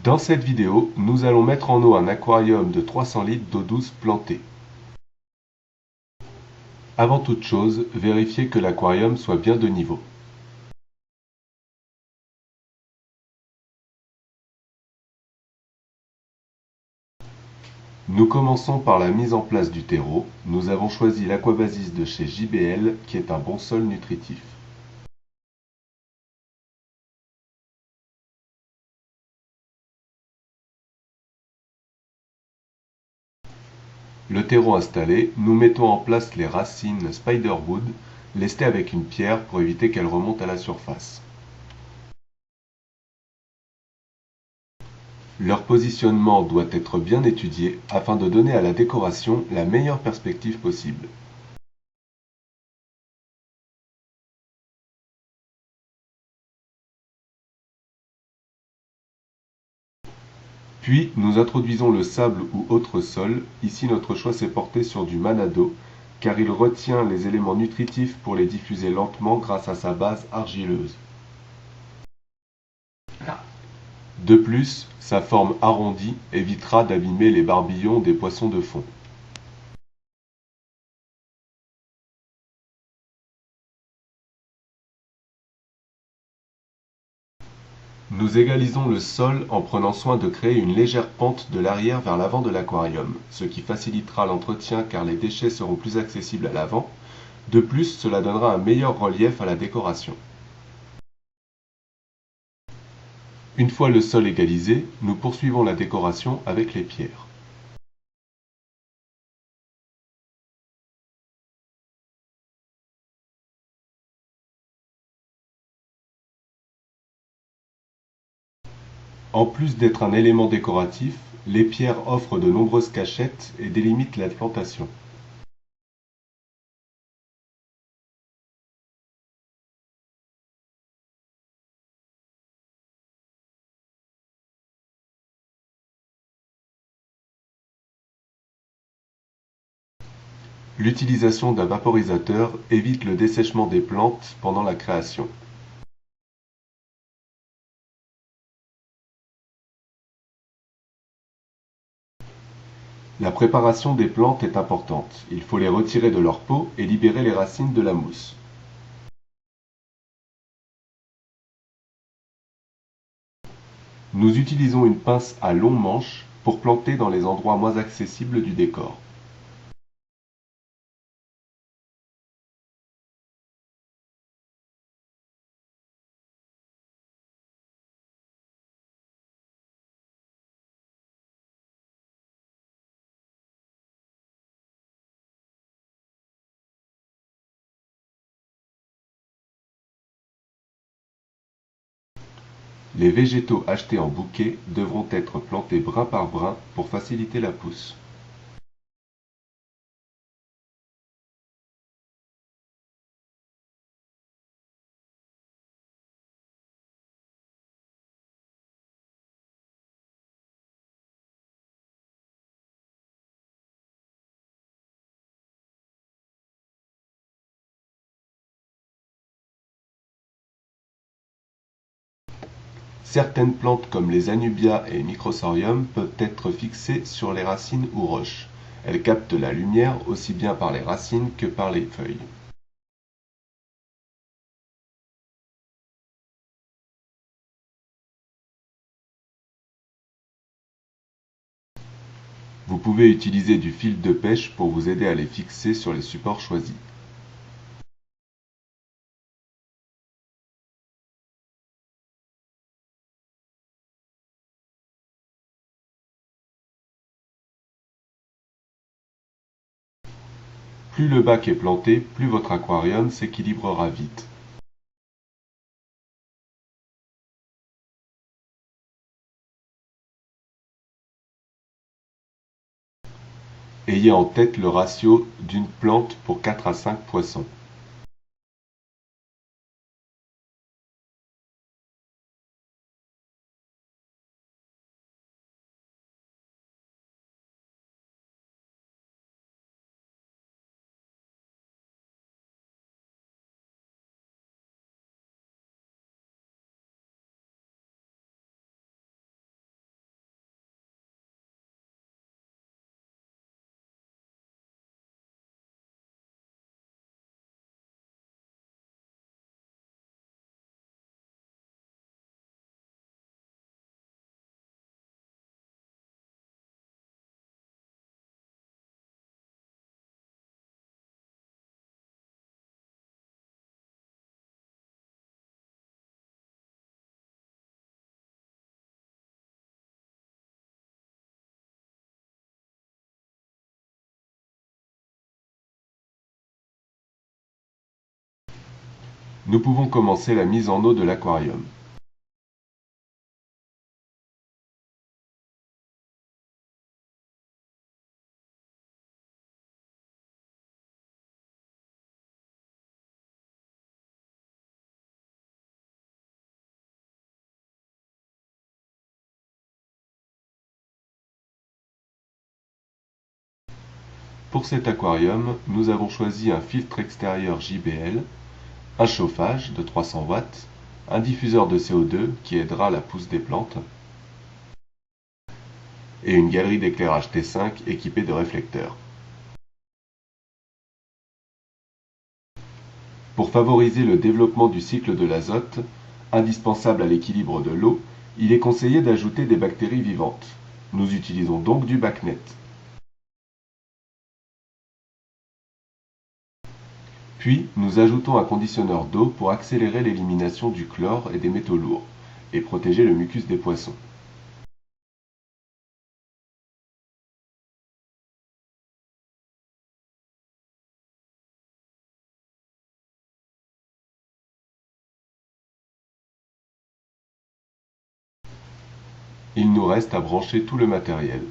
Dans cette vidéo, nous allons mettre en eau un aquarium de 300 litres d'eau douce plantée. Avant toute chose, vérifiez que l'aquarium soit bien de niveau. Nous commençons par la mise en place du terreau. Nous avons choisi l'Aquabasis de chez JBL qui est un bon sol nutritif. Le terreau installé, nous mettons en place les racines Spiderwood, lestées avec une pierre pour éviter qu'elles remontent à la surface. Leur positionnement doit être bien étudié afin de donner à la décoration la meilleure perspective possible. Puis nous introduisons le sable ou autre sol. Ici notre choix s'est porté sur du manado car il retient les éléments nutritifs pour les diffuser lentement grâce à sa base argileuse. De plus, sa forme arrondie évitera d'abîmer les barbillons des poissons de fond. Nous égalisons le sol en prenant soin de créer une légère pente de l'arrière vers l'avant de l'aquarium, ce qui facilitera l'entretien car les déchets seront plus accessibles à l'avant. De plus, cela donnera un meilleur relief à la décoration. Une fois le sol égalisé, nous poursuivons la décoration avec les pierres. En plus d'être un élément décoratif, les pierres offrent de nombreuses cachettes et délimitent la plantation. L'utilisation d'un vaporisateur évite le dessèchement des plantes pendant la création. La préparation des plantes est importante. Il faut les retirer de leur peau et libérer les racines de la mousse. Nous utilisons une pince à long manche pour planter dans les endroits moins accessibles du décor. Les végétaux achetés en bouquet devront être plantés brin par brin pour faciliter la pousse. Certaines plantes comme les Anubias et Microsorium peuvent être fixées sur les racines ou roches. Elles captent la lumière aussi bien par les racines que par les feuilles. Vous pouvez utiliser du fil de pêche pour vous aider à les fixer sur les supports choisis. Plus le bac est planté, plus votre aquarium s'équilibrera vite. Ayez en tête le ratio d'une plante pour 4 à 5 poissons. Nous pouvons commencer la mise en eau de l'aquarium. Pour cet aquarium, nous avons choisi un filtre extérieur JBL, un chauffage de 300 watts, un diffuseur de CO2 qui aidera la pousse des plantes, et une galerie d'éclairage T5 équipée de réflecteurs. Pour favoriser le développement du cycle de l'azote, indispensable à l'équilibre de l'eau, il est conseillé d'ajouter des bactéries vivantes. Nous utilisons donc du BACnet. Puis, nous ajoutons un conditionneur d'eau pour accélérer l'élimination du chlore et des métaux lourds, et protéger le mucus des poissons. Il nous reste à brancher tout le matériel.